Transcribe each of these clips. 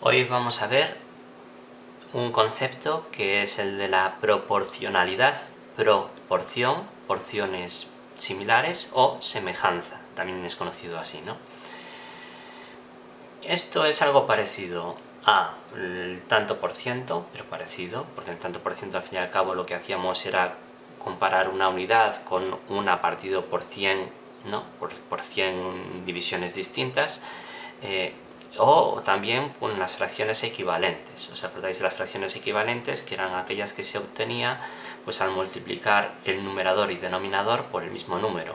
Hoy vamos a ver un concepto que es el de la proporcionalidad, proporción, porciones similares o semejanza, también es conocido así, ¿no? Esto es algo parecido al tanto por ciento, pero parecido, porque el tanto por ciento al fin y al cabo lo que hacíamos era comparar una unidad con una partido por 100, ¿no? por 100 divisiones distintas, o también con las fracciones equivalentes. ¿Os acordáis de las fracciones equivalentes? Que eran aquellas que se obtenía pues al multiplicar el numerador y denominador por el mismo número.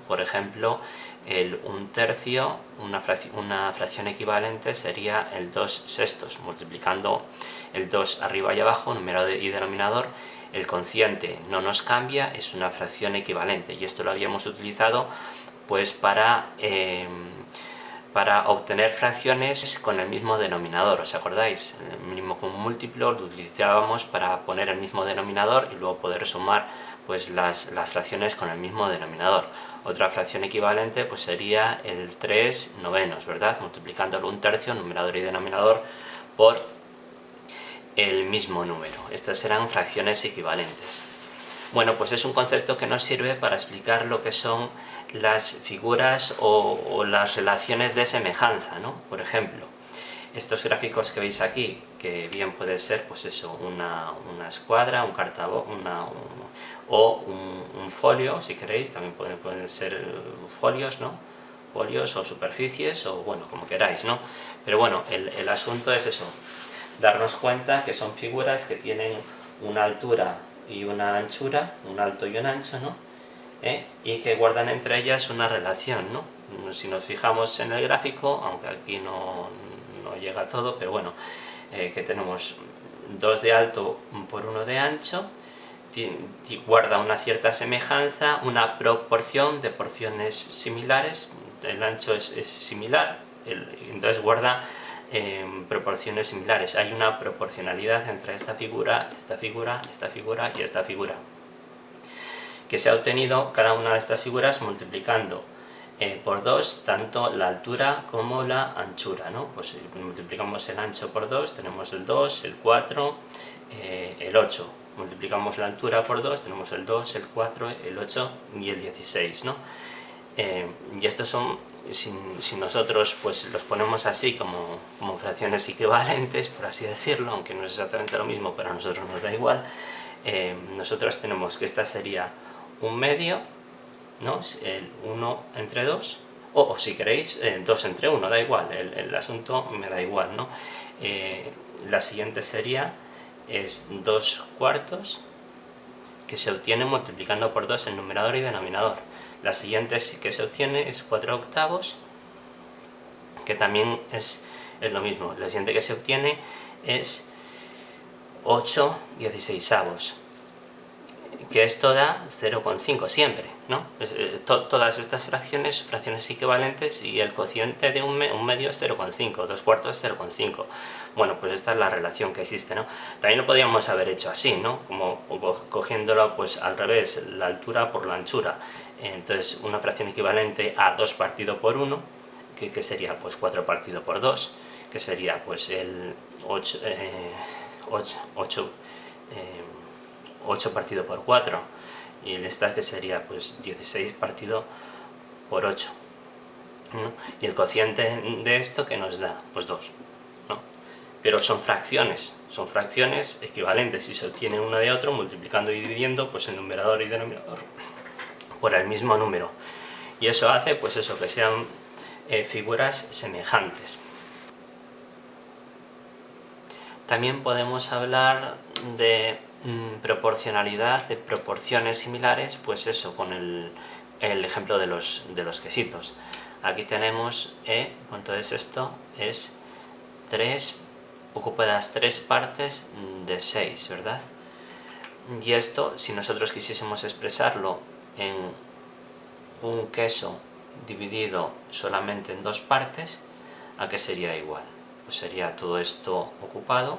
Por ejemplo, el 1/3, una fracción equivalente sería el 2/6, multiplicando el 2 arriba y abajo, numerador y denominador. El cociente no nos cambia, es una fracción equivalente, y esto lo habíamos utilizado pues para obtener fracciones con el mismo denominador. ¿Os acordáis? El mínimo común múltiplo lo utilizábamos para poner el mismo denominador y luego poder sumar pues las fracciones con el mismo denominador. Otra fracción equivalente pues sería el 3/9, ¿verdad? Multiplicando el 1/3, numerador y denominador, por el mismo número. Estas serán fracciones equivalentes. Bueno, pues es un concepto que nos sirve para explicar lo que son las figuras o las relaciones de semejanza, ¿no? Por ejemplo, estos gráficos que veis aquí, que bien puede ser pues eso, una escuadra, un cartabón, o un folio, si queréis, también pueden ser folios, ¿no? Folios o superficies, o bueno, como queráis, ¿no? Pero bueno, el asunto es eso, darnos cuenta que son figuras que tienen una altura y una anchura, un alto y un ancho, ¿no? Y que guardan entre ellas una relación, ¿no? Si nos fijamos en el gráfico, aunque aquí no llega todo, pero bueno, que tenemos 2 de alto por 1 de ancho, guarda una cierta semejanza, una proporción de porciones similares, el ancho es similar, entonces guarda proporciones similares. Hay una proporcionalidad entre esta figura, esta figura, esta figura y esta figura, que se ha obtenido cada una de estas figuras multiplicando por 2 tanto la altura como la anchura, ¿no? Pues si multiplicamos el ancho por 2, tenemos el 2, el 4, el 8. Multiplicamos la altura por 2, tenemos el 2, el 4, el 8 y el 16, ¿no? Y estos son, si nosotros pues los ponemos así como fracciones equivalentes, por así decirlo, aunque no es exactamente lo mismo, pero a nosotros nos da igual, nosotros tenemos que esta sería un medio, ¿no? El 1 entre 2, o si queréis 2 entre 1, da igual, el asunto me da igual, ¿no? La siguiente sería es 2 cuartos, que se obtiene multiplicando por 2 el numerador y denominador. La siguiente que se obtiene es 4 octavos, que también es lo mismo. La siguiente que se obtiene es 8 16avos, que esto da 0,5 siempre, ¿no? Todas estas fracciones equivalentes, y el cociente de un medio es 0,5, 2 cuartos es 0,5. Bueno, pues esta es la relación que existe, ¿no? También lo podríamos haber hecho así, ¿no? Como cogiéndolo pues al revés, la altura por la anchura. Entonces una fracción equivalente a 2 partido por 1, que sería pues 4 partido por 2, que sería pues el 8 partido por 4, y esta que sería pues 16 partido por 8, ¿no? Y el cociente de esto que nos da pues 2, ¿no? Pero son fracciones equivalentes, y se obtiene uno de otro multiplicando y dividiendo pues el numerador y denominador por el mismo número, y eso hace pues eso, que sean figuras semejantes. También podemos hablar de proporcionalidad, de proporciones similares, pues eso, con el ejemplo de los quesitos. Aquí tenemos, ¿cuánto es esto? Es 3, ocupa las 3 partes de 6, ¿verdad? Y esto, si nosotros quisiésemos expresarlo en un queso dividido solamente en 2 partes, ¿a qué sería igual? Pues sería todo esto ocupado,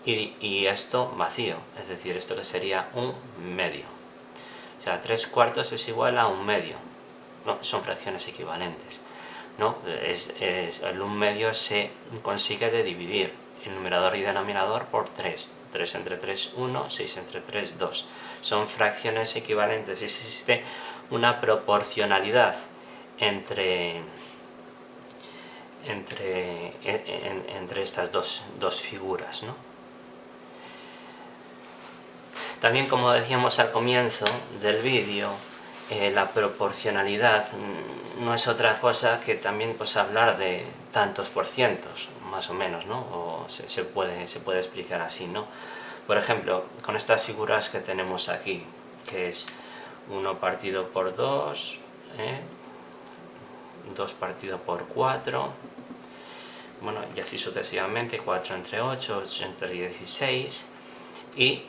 y esto vacío, es decir, esto que sería un medio. O sea, 3 cuartos es igual a un medio. No, son fracciones equivalentes. ¿no? El 1/2 se consigue de dividir el numerador y denominador por 3. 3 entre 3, 1, 6 entre 3, 2. Son fracciones equivalentes y existe una proporcionalidad entre estas dos figuras, ¿no? También, como decíamos al comienzo del vídeo, la proporcionalidad no es otra cosa que también pues hablar de tantos por cientos, más o menos, ¿no? O se puede explicar así, ¿no? Por ejemplo, con estas figuras que tenemos aquí, que es 1 partido por 2, 2 partido por 4, bueno, y así sucesivamente, 4 entre 8, 8 entre 16, y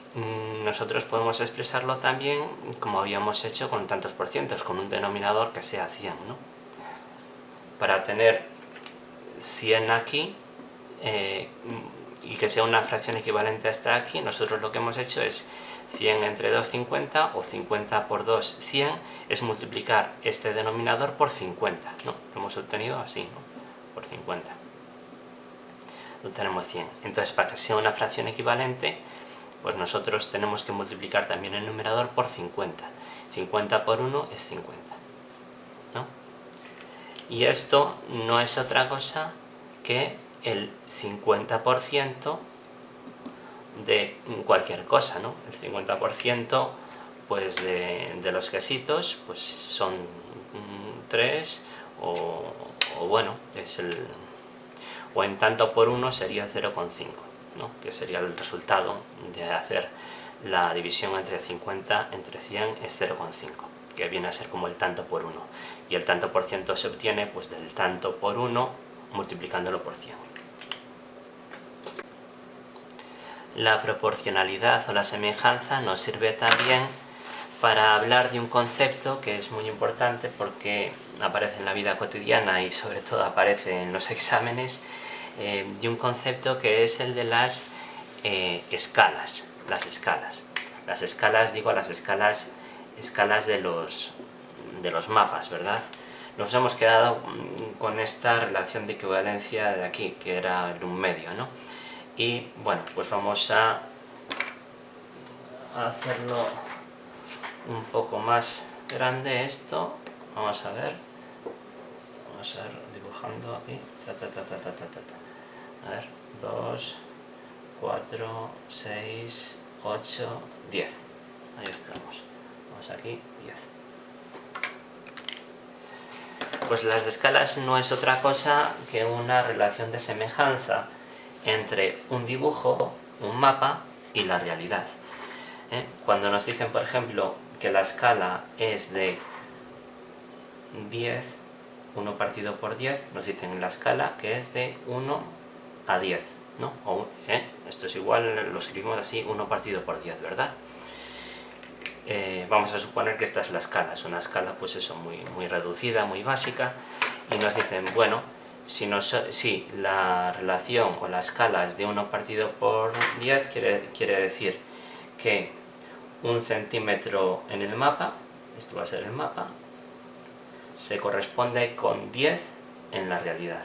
nosotros podemos expresarlo también como habíamos hecho con tantos por cientos, con un denominador que sea 100, ¿no? Para tener 100 aquí y que sea una fracción equivalente a esta aquí, nosotros lo que hemos hecho es 100 entre 2, 50, o 50 por 2, 100, es multiplicar este denominador por 50, ¿no? Lo hemos obtenido así, ¿no? Por 50. Obtenemos 100. Entonces, para que sea una fracción equivalente, pues nosotros tenemos que multiplicar también el numerador por 50. 50 por 1 es 50, ¿no? Y esto no es otra cosa que el 50% de cualquier cosa, ¿no? El 50% pues de los quesitos pues son 3, o bueno, o en tanto por 1 sería 0,5, ¿no? Que sería el resultado de hacer la división entre 50 entre 100 es 0,5, que viene a ser como el tanto por 1, y el tanto por ciento se obtiene pues del tanto por 1 multiplicándolo por 100. La proporcionalidad o la semejanza nos sirve también para hablar de un concepto que es muy importante porque aparece en la vida cotidiana y sobre todo aparece en los exámenes, de un concepto que es el de las escalas. Las escalas, digo, las escalas de los mapas, ¿verdad? Nos hemos quedado con esta relación de equivalencia de aquí, que era el 1/2, ¿no? Y bueno, pues vamos a hacerlo un poco más grande esto. Vamos a ver dibujando aquí, a ver, 2, 4, 6, 8, 10, ahí estamos, vamos aquí, 10. Pues las escalas no es otra cosa que una relación de semejanza entre un dibujo, un mapa y la realidad. Cuando nos dicen, por ejemplo, que la escala es de 10, 1 partido por 10, nos dicen en la escala que es de 1 a 10, ¿no? Esto es igual, lo escribimos así, 1 partido por 10, ¿verdad? Vamos a suponer que esta es la escala, es una escala pues eso, muy reducida, muy básica, y nos dicen, bueno, si la relación o la escala es de 1 partido por 10, quiere decir que 1 centímetro en el mapa, esto va a ser el mapa, se corresponde con 10 en la realidad.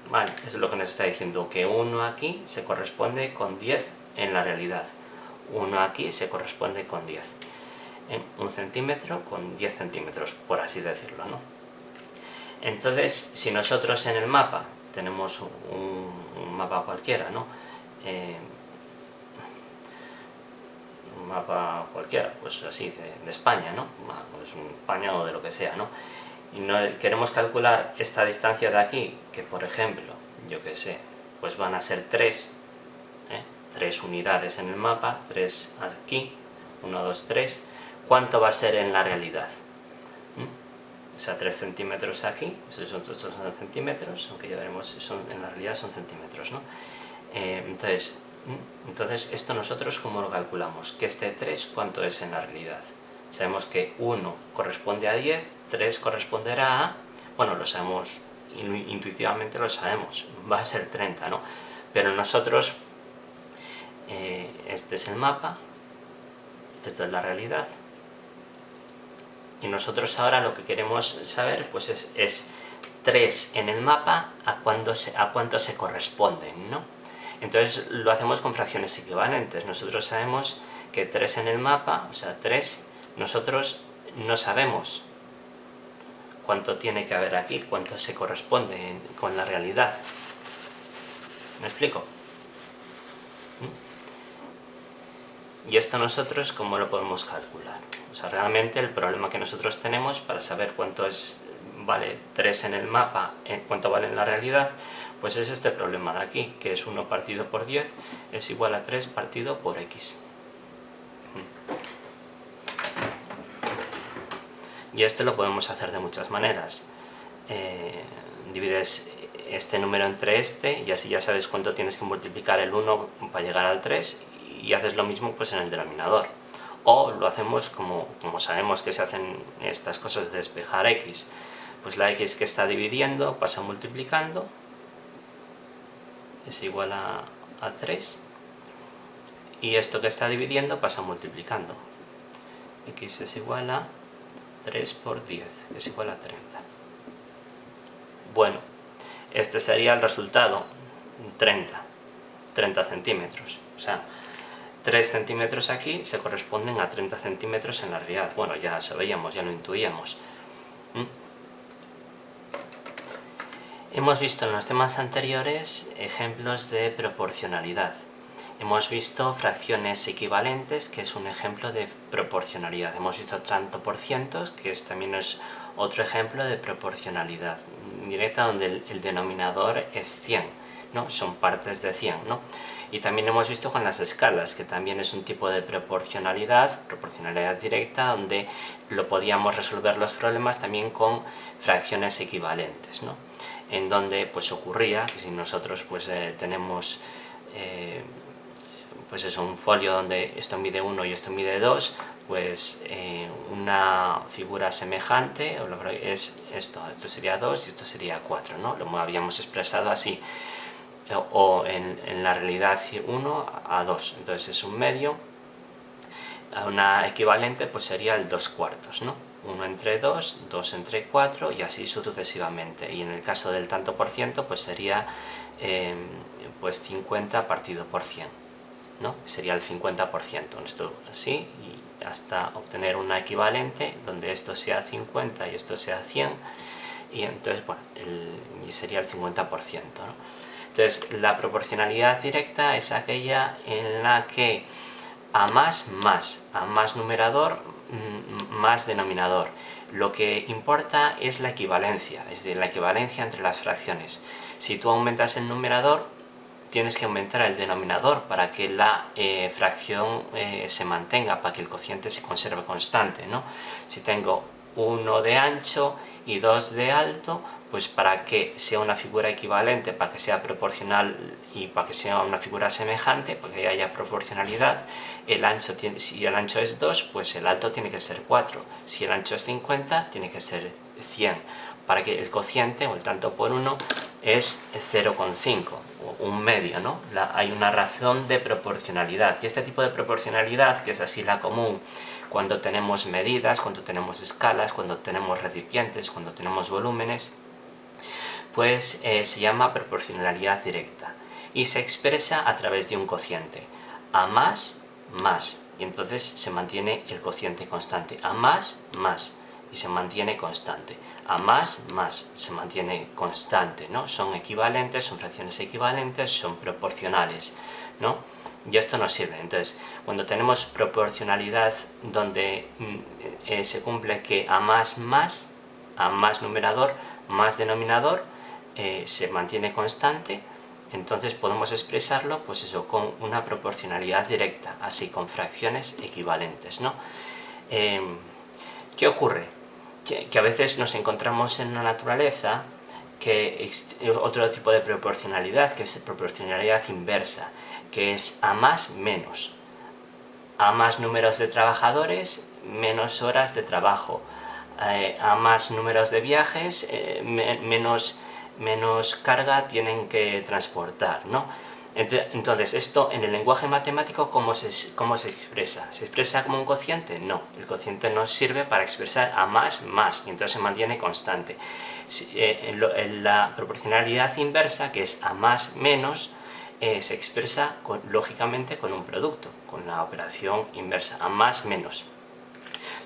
Vale, eso es lo que nos está diciendo, que 1 aquí se corresponde con 10 en la realidad. 1 aquí se corresponde con 10. 1 centímetro con 10 centímetros, por así decirlo, ¿no? Entonces, si nosotros en el mapa tenemos un mapa cualquiera, ¿no? Un mapa cualquiera, pues así, de España, ¿no? Pues España o de lo que sea, ¿no? Y queremos calcular esta distancia de aquí, que por ejemplo, yo que sé, pues van a ser 3 unidades en el mapa, 3 aquí, 1, 2, 3, ¿cuánto va a ser en la realidad? O sea, 3 centímetros aquí, estos son centímetros, aunque ya veremos, en la realidad son centímetros, ¿no? Entonces, esto nosotros ¿cómo lo calculamos? Que este 3, ¿cuánto es en la realidad? Sabemos que 1 corresponde a 10, 3 corresponderá a, bueno, lo sabemos, intuitivamente lo sabemos, va a ser 30, ¿no? Pero nosotros, este es el mapa, esto es la realidad, Y nosotros ahora lo que queremos saber pues es 3 en el mapa a cuánto se corresponden, ¿no? Entonces lo hacemos con fracciones equivalentes. Nosotros sabemos que 3 en el mapa, o sea 3, nosotros no sabemos cuánto tiene que haber aquí, cuánto se corresponde con la realidad. ¿Me explico? Y esto nosotros, ¿cómo lo podemos calcular? O sea, realmente el problema que nosotros tenemos para saber cuánto vale 3 en el mapa, cuánto vale en la realidad, pues es este problema de aquí, que es 1 partido por 10 es igual a 3 partido por x. Y esto lo podemos hacer de muchas maneras. Divides este número entre este y así ya sabes cuánto tienes que multiplicar el 1 para llegar al 3 y haces lo mismo pues en el denominador. O lo hacemos como sabemos que se hacen estas cosas de despejar x, pues la x que está dividiendo pasa multiplicando, es igual a 3, y esto que está dividiendo pasa multiplicando, x es igual a 3 por 10, que es igual a 30. Bueno, este sería el resultado, 30 centímetros, o sea, 3 centímetros aquí se corresponden a 30 centímetros en la realidad. Bueno, ya sabíamos, ya lo intuíamos. Hemos visto en los temas anteriores ejemplos de proporcionalidad. Hemos visto fracciones equivalentes, que es un ejemplo de proporcionalidad. Hemos visto tanto por cientos, que también es otro ejemplo de proporcionalidad directa, donde el denominador es 100, ¿no? Son partes de 100, ¿no? Y también hemos visto con las escalas, que también es un tipo de proporcionalidad directa, donde lo podíamos resolver los problemas también con fracciones equivalentes, ¿no? En donde pues ocurría que si nosotros pues tenemos pues eso, un folio donde esto mide 1 y esto mide 2, pues una figura semejante es esto sería 2 y esto sería 4, ¿no? Lo habíamos expresado así. O en la realidad 1 a 2, entonces es un medio. Una equivalente pues sería el 2 cuartos, ¿no? 1 entre 2, 2 entre 4 y así sucesivamente. Y en el caso del tanto por ciento pues sería pues 50 partido por 100, ¿no? Sería el 50%, esto así, y hasta obtener una equivalente donde esto sea 50 y esto sea 100, y entonces bueno, y sería el 50%, ¿no? Entonces, la proporcionalidad directa es aquella en la que a más numerador, más denominador. Lo que importa es la equivalencia, es decir, la equivalencia entre las fracciones. Si tú aumentas el numerador, tienes que aumentar el denominador para que la fracción se mantenga, para que el cociente se conserve constante, ¿no? Si tengo 1 de ancho y 2 de alto, pues para que sea una figura equivalente, para que sea proporcional y para que sea una figura semejante, para que haya proporcionalidad, si el ancho es 2, pues el alto tiene que ser 4, si el ancho es 50, tiene que ser 100, para que el cociente, o el tanto por 1, es 0,5, un medio, ¿no? Hay una razón de proporcionalidad, y este tipo de proporcionalidad, que es así la común, cuando tenemos medidas, cuando tenemos escalas, cuando tenemos recipientes, cuando tenemos volúmenes, pues se llama proporcionalidad directa y se expresa a través de un cociente, a más, y entonces se mantiene el cociente constante, a más, y se mantiene constante, a más, se mantiene constante, ¿no? Son equivalentes, son fracciones equivalentes, son proporcionales, ¿no? Y esto nos sirve. Entonces, cuando tenemos proporcionalidad donde se cumple que a más numerador, más denominador, se mantiene constante, entonces podemos expresarlo pues eso, con una proporcionalidad directa, así con fracciones equivalentes, ¿no? ¿Qué ocurre? Que a veces nos encontramos en la naturaleza que otro tipo de proporcionalidad, que es proporcionalidad inversa, que es a más menos. A más números de trabajadores, menos horas de trabajo. A más números de viajes, menos carga tienen que transportar, ¿no? Entonces, esto en el lenguaje matemático, ¿cómo se expresa? ¿Se expresa como un cociente? No, el cociente nos sirve para expresar a más, y entonces se mantiene constante. En la proporcionalidad inversa, que es a más, menos, se expresa lógicamente con un producto, con la operación inversa, a más, menos.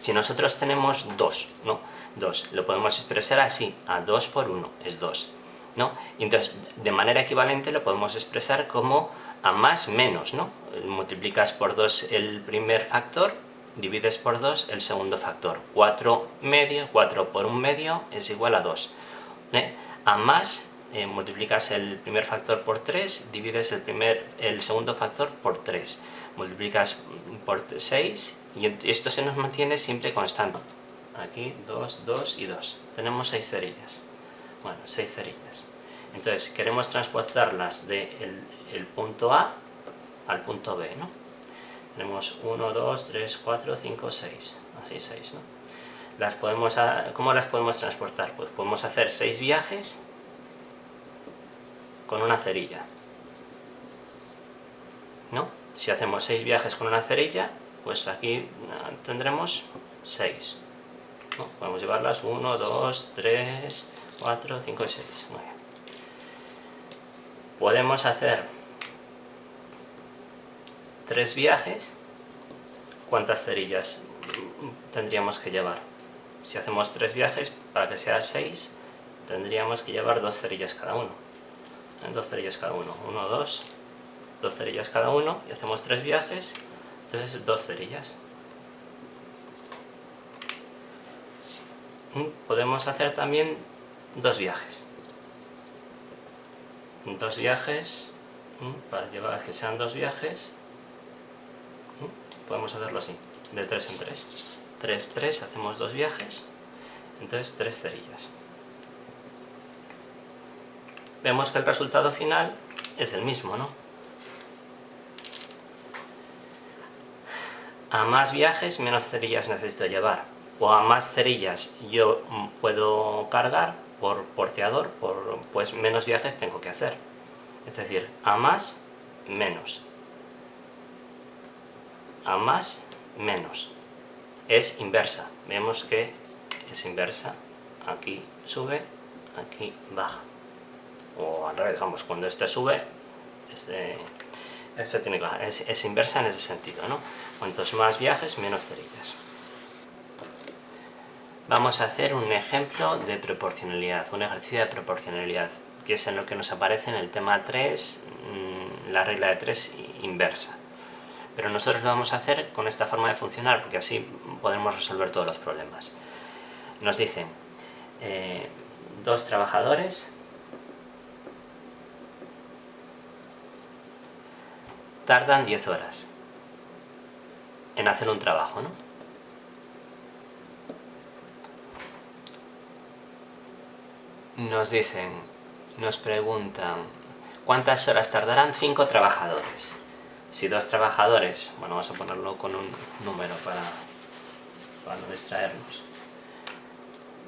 Si nosotros tenemos 2, ¿no? 2, lo podemos expresar así, a 2 por 1 es 2. ¿No? Y entonces, de manera equivalente lo podemos expresar como a más menos, ¿no? Multiplicas por 2 el primer factor, divides por 2 el segundo factor. 4 por 1 medio es igual a 2. A más, multiplicas el primer factor por 3, divides el segundo factor por 3. Multiplicas por 6 y esto se nos mantiene siempre constante. Aquí 2, 2 y 2. Tenemos 6 cerillas. Bueno, 6 cerillas. Entonces, queremos transportarlas del punto A al punto B, ¿no? Tenemos 1, 2, 3, 4, 5, 6. Así 6, ¿no? ¿Cómo las podemos transportar? Pues podemos hacer 6 viajes con una cerilla, ¿no? Si hacemos 6 viajes con una cerilla, pues aquí tendremos 6. ¿No? Podemos llevarlas 1, 2, 3, 4, 5 y 6. Muy bien. Podemos hacer 3 viajes. ¿Cuántas cerillas tendríamos que llevar? Si hacemos 3 viajes, para que sea 6, tendríamos que llevar 2 cerillas cada uno. 2 cerillas cada uno. 1, 2, 2 cerillas cada uno. Y hacemos 3 viajes, entonces 2 cerillas. Podemos hacer también 2 viajes. 2 viajes, para llevar que sean 2 viajes, podemos hacerlo así, de 3 en 3. 3, 3, hacemos 2 viajes, entonces 3 cerillas. Vemos que el resultado final es el mismo, ¿no? A más viajes, menos cerillas necesito llevar. O a más cerillas yo puedo cargar por porteador, pues menos viajes tengo que hacer. Es decir, a más, menos. A más, menos. Es inversa. Vemos que es inversa. Aquí sube, aquí baja. O al revés, vamos, cuando este sube, este tiene que bajar. Es inversa en ese sentido, ¿no? Cuantos más viajes, menos cerillas. Vamos a hacer un ejemplo de proporcionalidad, un ejercicio de proporcionalidad, que es en lo que nos aparece en el tema 3, la regla de 3 inversa. Pero nosotros lo vamos a hacer con esta forma de funcionar, porque así podremos resolver todos los problemas. Nos dicen, 2 trabajadores tardan 10 horas en hacer un trabajo, ¿no? Nos preguntan, ¿cuántas horas tardarán 5 trabajadores? Si 2 trabajadores, bueno, vamos a ponerlo con un número para no distraernos.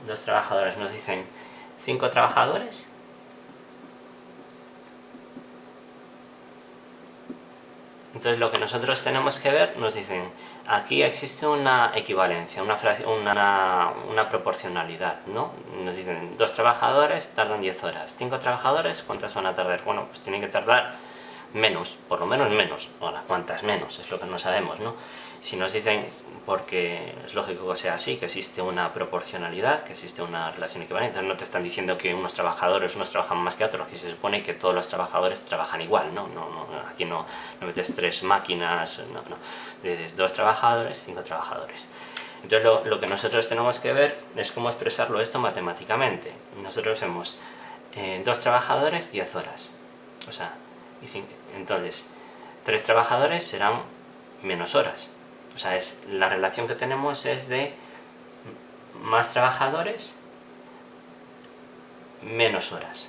2 trabajadores nos dicen 5 trabajadores. Entonces lo que nosotros tenemos que ver, nos dicen, aquí existe una equivalencia, una proporcionalidad, ¿no? Nos dicen, 2 trabajadores tardan 10 horas, 5 trabajadores, ¿cuántas van a tardar? Bueno, pues tienen que tardar menos, por lo menos menos, ahora, ¿cuántas menos? Es lo que no sabemos, ¿no? Si nos dicen, porque es lógico que sea así, que existe una proporcionalidad, que existe una relación equivalente, no te están diciendo que unos trabajadores trabajan más que otros, aquí se supone que todos los trabajadores trabajan igual, ¿no? Aquí no metes 3 máquinas, no. 2 trabajadores, 5 trabajadores. Entonces lo que nosotros tenemos que ver es cómo expresarlo esto matemáticamente. Nosotros vemos 2 trabajadores, 10 horas. O sea, entonces 3 trabajadores serán menos horas. O sea, la relación que tenemos es de más trabajadores, menos horas.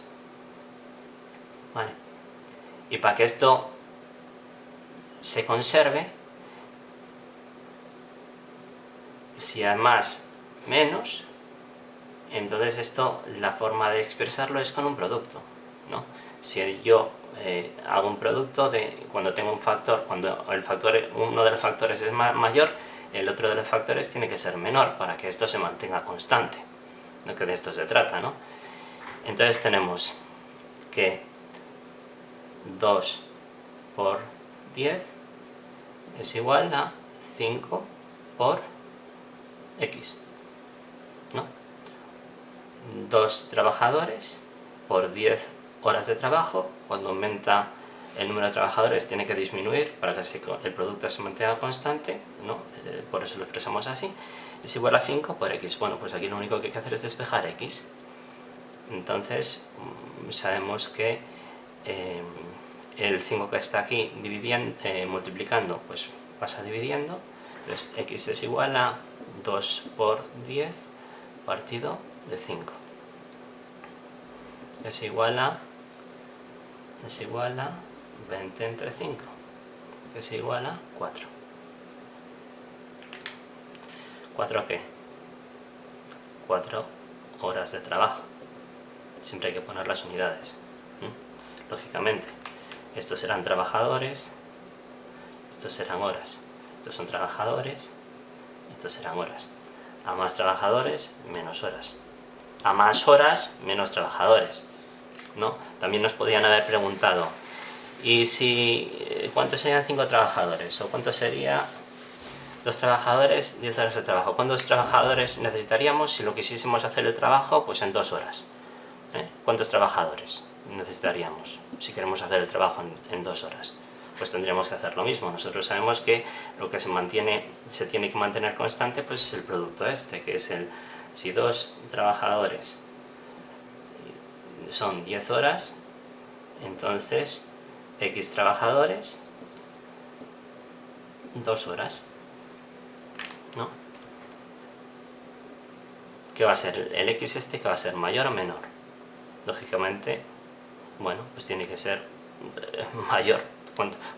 ¿Vale? Y para que esto se conserve, si además menos, entonces esto, la forma de expresarlo es con un producto, ¿no? Si yo hago un producto de cuando tengo un factor, cuando uno de los factores es mayor, el otro de los factores tiene que ser menor para que esto se mantenga constante, lo que de esto se trata, ¿no? Entonces tenemos que 2 por 10 es igual a 5 por x, ¿no? 2 trabajadores por 10 horas de trabajo, cuando aumenta el número de trabajadores tiene que disminuir para que el producto se mantenga constante, ¿no? Por eso lo expresamos así, es igual a 5 por x. Bueno, pues aquí lo único que hay que hacer es despejar x. Entonces sabemos que el 5 que está aquí multiplicando, pues pasa dividiendo, entonces x es igual a 2 por 10 partido de 5. Es igual a 20 entre 5, que es igual a 4. ¿4 qué? 4 horas de trabajo. Siempre hay que poner las unidades. Lógicamente, estos serán trabajadores, estos serán horas. Estos son trabajadores, estos serán horas. A más trabajadores, menos horas. A más horas, menos trabajadores, ¿no? También nos podían haber preguntado, ¿y si cuántos serían 5 trabajadores? ¿O cuánto sería 2 trabajadores, 10 horas de trabajo? ¿Cuántos trabajadores necesitaríamos si lo quisiésemos hacer el trabajo pues en 2 horas? ¿Cuántos trabajadores necesitaríamos si queremos hacer el trabajo en 2 horas? Pues tendríamos que hacer lo mismo. Nosotros sabemos que lo que se tiene que mantener constante pues es el producto este, que es si 2 trabajadores son 10 horas, entonces x trabajadores 2 horas, ¿no? ¿Qué va a ser? El x este, ¿que va a ser mayor o menor? Lógicamente, bueno, pues tiene que ser mayor.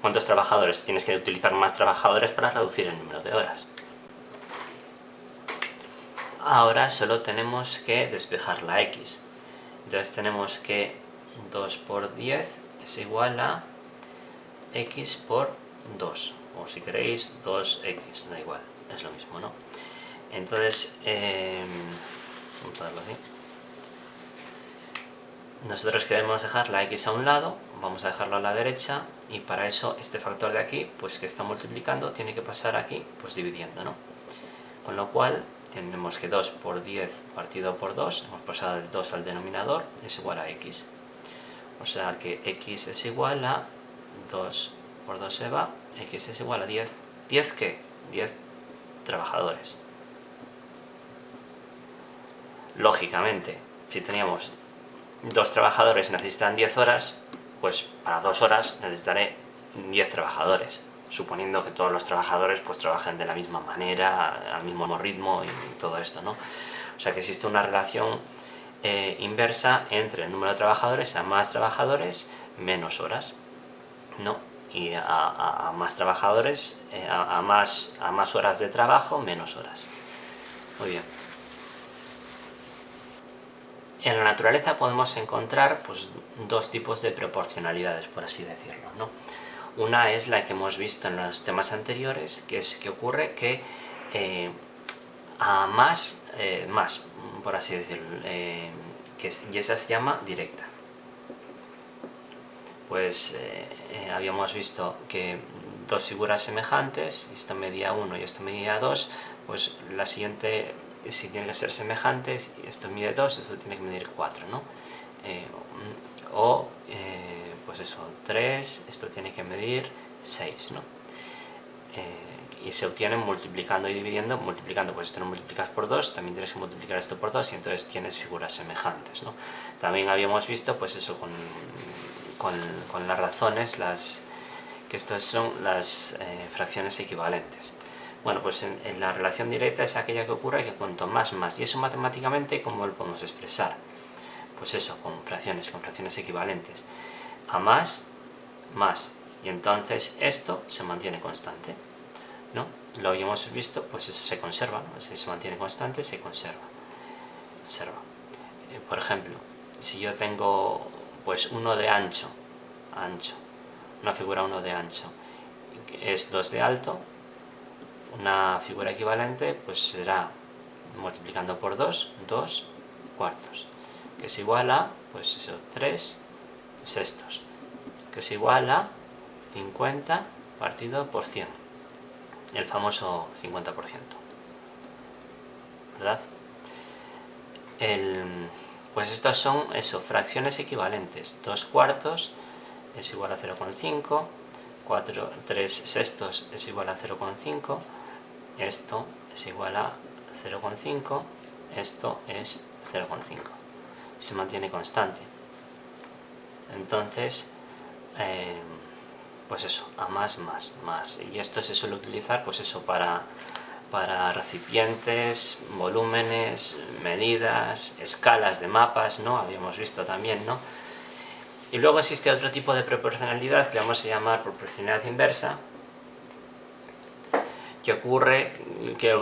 ¿Cuántos trabajadores? Tienes que utilizar más trabajadores para reducir el número de horas. Ahora solo tenemos que despejar la x. Entonces tenemos que 2 por 10 es igual a x por 2. O si queréis, 2x, da igual, es lo mismo, ¿no? Entonces, vamos a darlo así. Nosotros queremos dejar la x a un lado, vamos a dejarlo a la derecha, y para eso este factor de aquí, pues que está multiplicando, tiene que pasar aquí, pues dividiendo, ¿no? Con lo cual, tenemos que 2 por 10 partido por 2, hemos pasado el 2 al denominador, es igual a x. O sea que x es igual a 2 por 2 se va, x es igual a 10. ¿10 qué? 10 trabajadores. Lógicamente, si teníamos 2 trabajadores y necesitan 10 horas, pues para 2 horas necesitaré 10 trabajadores, suponiendo que todos los trabajadores pues trabajen de la misma manera, al mismo ritmo y todo esto, ¿no? O sea que existe una relación inversa entre el número de trabajadores, a más trabajadores, menos horas, ¿no? Y a más trabajadores, a más horas de trabajo, menos horas. Muy bien. En la naturaleza podemos encontrar pues, 2 tipos de proporcionalidades, por así decirlo, ¿no? Una es la que hemos visto en los temas anteriores, que es que ocurre que a más, por así decirlo, y esa se llama directa. Pues habíamos visto que 2 figuras semejantes, esto medía 1 y esto medía 2, pues la siguiente, si tiene que ser semejantes, esto mide 2, esto tiene que medir 4, ¿no? Pues eso, 3, esto tiene que medir 6, ¿no? Y se obtienen multiplicando y dividiendo. Multiplicando, pues esto lo multiplicas por 2, también tienes que multiplicar esto por 2 y entonces tienes figuras semejantes, ¿no? También habíamos visto, pues eso, con las razones, que estas son las fracciones equivalentes. Bueno, pues en la relación directa es aquella que ocurre que cuanto más, y eso matemáticamente, ¿cómo lo podemos expresar? Pues eso, con fracciones equivalentes. A más, y entonces esto se mantiene constante, ¿no? Lo habíamos visto, pues eso se conserva, ¿no? Si se mantiene constante, se conserva. Por ejemplo, si yo tengo pues 1 de ancho ancho, una figura 1 de ancho es 2 de alto, una figura equivalente pues será, multiplicando por 2, 2 cuartos, que es igual a, pues eso, 3 sextos, que es igual a 50 partido por 100, el famoso 50%, ¿verdad? Pues estos son eso, fracciones equivalentes. 2 cuartos es igual a 0,5, 3 sextos es igual a 0,5, esto es igual a 0,5, esto es 0,5. Se mantiene constante. Entonces, pues eso, a más. Y esto se suele utilizar pues eso para recipientes, volúmenes, medidas, escalas de mapas, ¿no? Habíamos visto también, ¿no? Y luego existe otro tipo de proporcionalidad que vamos a llamar proporcionalidad inversa, que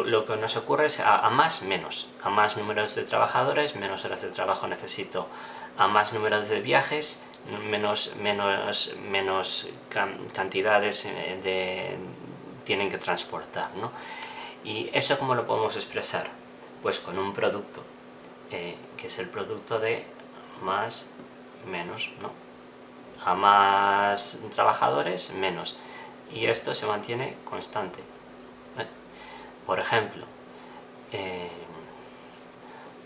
lo que nos ocurre es a más menos. A más números de trabajadores, menos horas de trabajo necesito. A más números de viajes, menos cantidades tienen que transportar, ¿no? ¿Y eso cómo lo podemos expresar? Pues con un producto, que es el producto de más menos, ¿no? A más trabajadores, menos. Y esto se mantiene constante. Por ejemplo,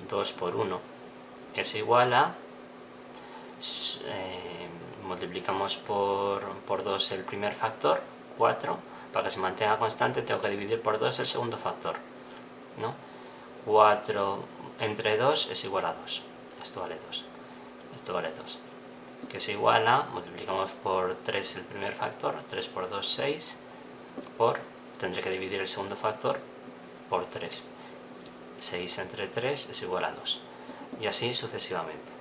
2 por 1 es igual a, multiplicamos por 2 el primer factor, 4, para que se mantenga constante tengo que dividir por 2 el segundo factor, ¿no? 4 entre 2 es igual a 2, esto vale 2, esto vale 2, que es igual a, multiplicamos por 3 el primer factor, 3 por 2, 6, tendré que dividir el segundo factor por 3, 6 entre 3 es igual a 2, y así sucesivamente.